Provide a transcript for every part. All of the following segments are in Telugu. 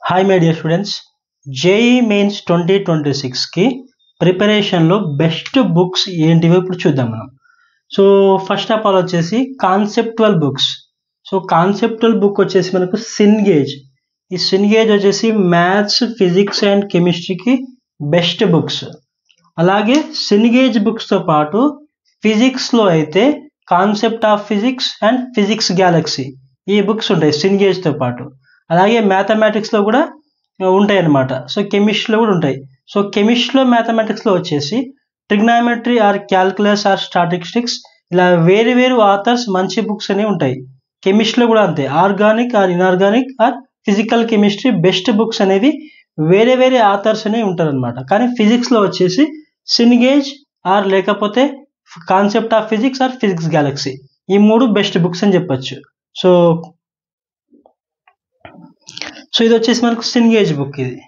Hi my dear students, JEE Mains 2026కి ప్రిపరేషన్లో బెస్ట్ బుక్స్ ఏంటివో ఇప్పుడు చూద్దాం మనం. సో ఫస్ట్ ఆఫ్ ఆల్ వచ్చేసి conceptual books. So conceptual book వచ్చేసి మనకు సిన్గేజ్. ఈ సిన్గేజ్ వచ్చేసి మ్యాథ్స్, ఫిజిక్స్ అండ్ కెమిస్ట్రీకి బెస్ట్ బుక్స్. అలాగే సిన్గేజ్ బుక్స్తో పాటు ఫిజిక్స్లో అయితే concept of physics and physics galaxy ఈ బుక్స్ ఉంటాయి సిన్గేజ్తో పాటు. అలాగే మ్యాథమెటిక్స్లో కూడా ఉంటాయి అన్నమాట. సో కెమిస్ట్రీలో కూడా ఉంటాయి. సో కెమిస్ట్రీలో మ్యాథమెటిక్స్లో వచ్చేసి trigonometry or calculus or statistics ఇలా వేరు వేరు ఆథర్స్ మంచి బుక్స్ అనేవి ఉంటాయి. కెమిస్ట్రీలో కూడా అంతే, organic or inorganic or physical chemistry best books అనేవి వేరే వేరే ఆథర్స్ అనేవి ఉంటారు అనమాట. కానీ ఫిజిక్స్లో వచ్చేసి సిన్గేజ్ ఆర్ లేకపోతే concept of physics or physics galaxy ఈ మూడు బెస్ట్ బుక్స్ అని చెప్పొచ్చు. సో ఇది వచ్చేసి మనకు సిన్గేజ్ బుక్ ఇది.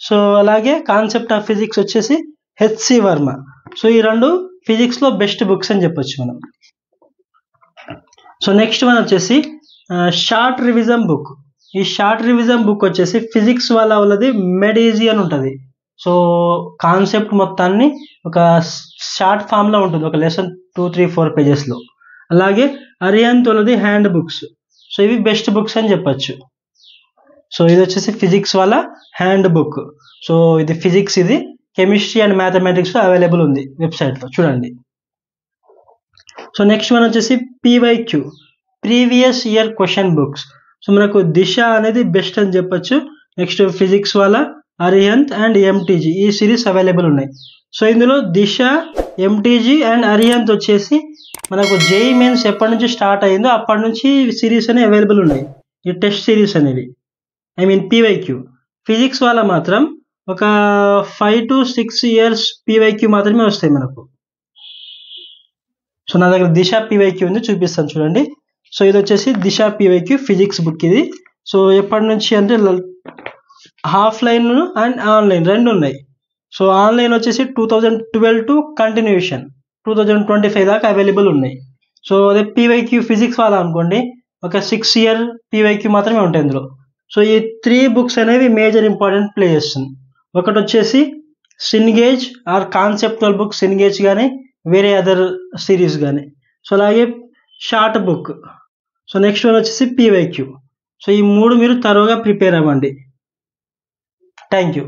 సో అలాగే కాన్సెప్ట్ ఆఫ్ ఫిజిక్స్ వచ్చేసి హెచ్సి వర్మ. సో ఈ రెండు ఫిజిక్స్లో బెస్ట్ బుక్స్ అని చెప్పొచ్చు మనం. సో నెక్స్ట్ వన్ వచ్చేసి షార్ట్ రివిజన్ బుక్. ఈ షార్ట్ రివిజన్ బుక్ వచ్చేసి ఫిజిక్స్ వాళ్ళది మెడీజీ అని ఉంటుంది. సో కాన్సెప్ట్ మొత్తాన్ని ఒక షార్ట్ ఫామ్లో ఉంటుంది, ఒక లెసన్ 2-3-4 పేజెస్లో. అలాగే అరిహంత్ వాళ్ళది హ్యాండ్ బుక్స్. సో ఇవి బెస్ట్ బుక్స్ అని చెప్పచ్చు. సో ఇది వచ్చేసి ఫిజిక్స్ వాళ్ళ హ్యాండ్ బుక్. సో ఇది ఫిజిక్స్, ఇది కెమిస్ట్రీ అండ్ మ్యాథమెటిక్స్లో అవైలబుల్ ఉంది వెబ్సైట్లో చూడండి. సో నెక్స్ట్ వన్ వచ్చేసి PYQ, previous year question books. So మనకు దిశ అనేది బెస్ట్ అని చెప్పొచ్చు. నెక్స్ట్ ఫిజిక్స్ వాళ్ళ అరిహంత్ అండ్ ఎంటీజీ ఈ సిరీస్ అవైలబుల్ ఉన్నాయి. సో ఇందులో దిశ, ఎంటీజీ అండ్ అరిహంత్ వచ్చేసి మనకు జేఈ మెయిన్స్ ఎప్పటి నుంచి స్టార్ట్ అయిందో అప్పటి నుంచి సిరీస్ అనేవి అవైలబుల్ ఉన్నాయి, ఈ టెస్ట్ సిరీస్ అనేవి. పీవైక్యూ. ఫిజిక్స్ వాళ్ళ మాత్రం ఒక 5 to 6 years పీవైక్యూ మాత్రమే వస్తాయి మనకు. సో నా దగ్గర దిశ పీవైక్యూ ఉంది, చూపిస్తాను చూడండి. సో ఇది వచ్చేసి దిశ పీవైక్యూ ఫిజిక్స్ బుక్ ఇది. సో ఎప్పటి నుంచి అంటే ఆఫ్లైన్ అండ్ ఆన్లైన్ రెండు ఉన్నాయి. సో ఆన్లైన్ వచ్చేసి 2012 టు కంటిన్యూషన్ 2025 దాకా అవైలబుల్ ఉన్నాయి. సో అదే పీవైక్యూ ఫిజిక్స్ వాళ్ళ అనుకోండి ఒక 6 year పీవైక్యూ మాత్రమే ఉంటాయి ఇందులో. సో ఈ 3 బుక్స్ అనేవి మేజర్ ఇంపార్టెంట్ ప్లే చేస్తుంది. ఒకటి వచ్చేసి సిన్గేజ్ ఆర్ కాన్సెప్టువల్ బుక్ సిన్గేజ్ కానీ వేరే అదర్ సిరీస్ కానీ. సో అలాగే short book. So next one వచ్చేసి పీవైక్యూ. సో ఈ మూడు మీరు తరోగా ప్రిపేర్ అవ్వండి. Thank you.